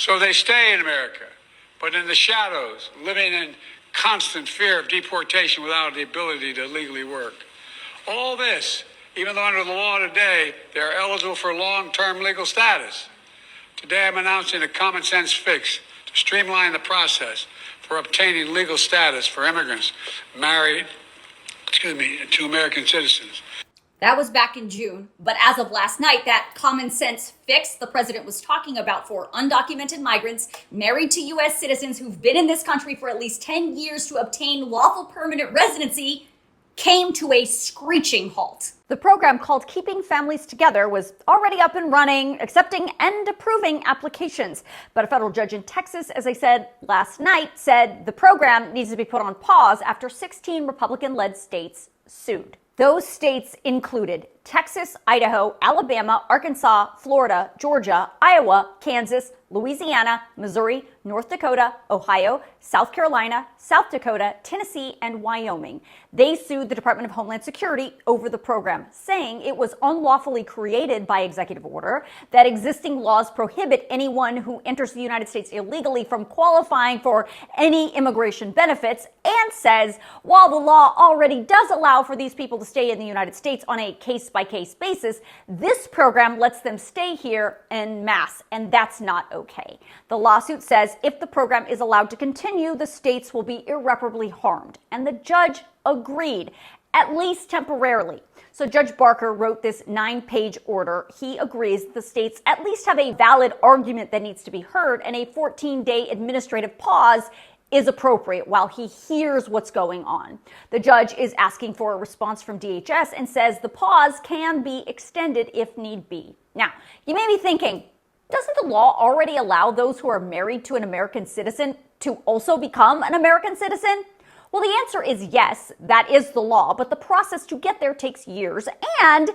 So they stay in America, but in the shadows, living in constant fear of deportation without the ability to legally work. All this, even though under the law today, they are eligible for long-term legal status. Today I'm announcing a common sense fix to streamline the process for obtaining legal status for immigrants married, to American citizens. That was back in June, but as of last night, that common sense fix the president was talking about for undocumented migrants married to U.S. citizens who've been in this country for at least 10 years to obtain lawful permanent residency came to a screeching halt. The program called Keeping Families Together was already up and running, accepting and approving applications. But a federal judge in Texas, as I said last night, said the program needs to be put on pause after 16 Republican-led states sued. Those states included Texas, Idaho, Alabama, Arkansas, Florida, Georgia, Iowa, Kansas, Louisiana, Missouri, North Dakota, Ohio, South Carolina, South Dakota, Tennessee, and Wyoming. They sued the Department of Homeland Security over the program, saying it was unlawfully created by executive order, that existing laws prohibit anyone who enters the United States illegally from qualifying for any immigration benefits, and says while the law already does allow for these people to stay in the United States on a case-by-case basis, this program lets them stay here en masse, and that's not okay. The lawsuit says if the program is allowed to continue, the states will be irreparably harmed, and the judge agreed, at least temporarily. So Judge Barker wrote this 9-page order. He agrees the states at least have a valid argument that needs to be heard, and a 14-day administrative pause is appropriate while he hears what's going on. The judge is asking for a response from DHS and says the pause can be extended if need be. Now, you may be thinking, doesn't the law already allow those who are married to an American citizen to also become an American citizen? Well, the answer is yes, that is the law, but the process to get there takes years, and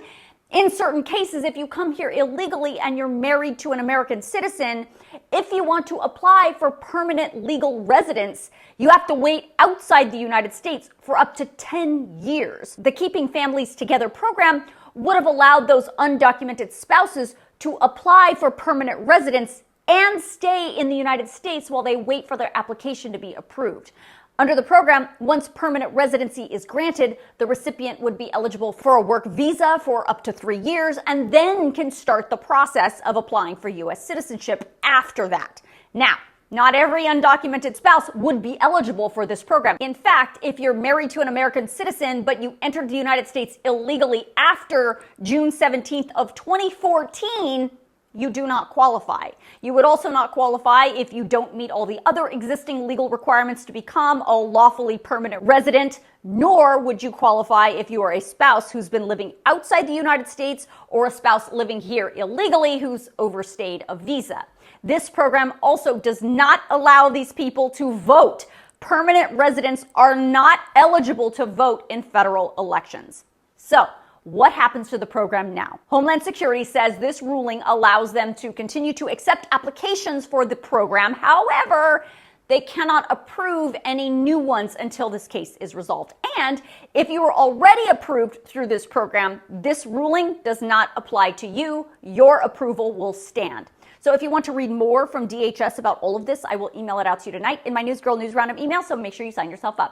in certain cases, if you come here illegally and you're married to an American citizen, if you want to apply for permanent legal residence, you have to wait outside the United States for up to 10 years. The Keeping Families Together program would have allowed those undocumented spouses to apply for permanent residence and stay in the United States while they wait for their application to be approved. Under the program, once permanent residency is granted, the recipient would be eligible for a work visa for up to 3 years and then can start the process of applying for U.S. citizenship after that. Now, not every undocumented spouse would be eligible for this program. In fact, if you're married to an American citizen, but you entered the United States illegally after June 17th of 2014, you do not qualify. You would also not qualify if you don't meet all the other existing legal requirements to become a lawfully permanent resident, nor would you qualify if you are a spouse who's been living outside the United States or a spouse living here illegally who's overstayed a visa. This program also does not allow these people to vote. Permanent residents are not eligible to vote in federal elections. So, what happens to the program now? Homeland Security says this ruling allows them to continue to accept applications for the program. However, they cannot approve any new ones until this case is resolved. And if you were already approved through this program, this ruling does not apply to you. Your approval will stand. So if you want to read more from DHS about all of this, I will email it out to you tonight in my News Girl News Roundup email, so make sure you sign yourself up.